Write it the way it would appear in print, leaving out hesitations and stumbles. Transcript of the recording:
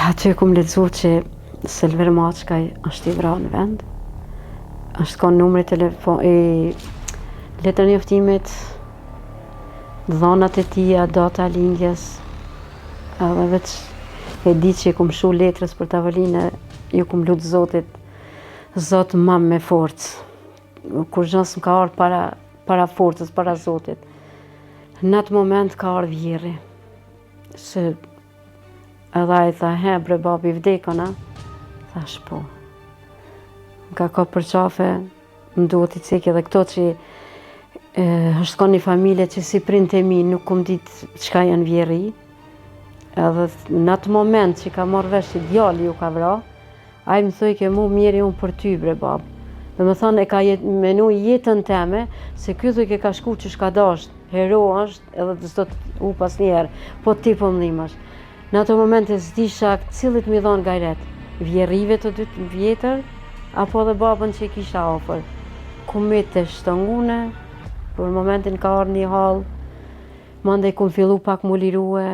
Aty kum lexu që Selver Maçkaj është i vrarë në vend. Është ka numri telefon letra njoftimit, dhonat e tia, data lindjes. Edhe veç e di që kum shu letrës për tavolinë, ju kum lut Zotit, Zot mam me forcë. Kur gjë s'm ka ardhur para forcës, para Zotit. Në atë moment ka ardhur vjerri. Se edhe ai tha, bre babi vdekona. Thash po. Ka për qafe, më duhet i cek edhe këto që është ka një familje që si prind e mi nuk kum ditë çka janë vjerri. Edhe në atë moment që ka marrë vesh që djali ju ka vra, ai më thoi ke mu mjeri unë për ty bre bab. Dhe më thonë e ka menu jetën teme, se ky thuj ke ka shku që shka dasht, hero është edhe të s'do të u pas njerë, po ti po mdhimash. Në ato momente s'disha cilit mi dhonë gajret, vjerrive të 2 vjetër, apo dhe babën që i kisha ofër. Kumit të shtëngune, për momentin ka arë një halë, mandej kum fillu pak mu lirue,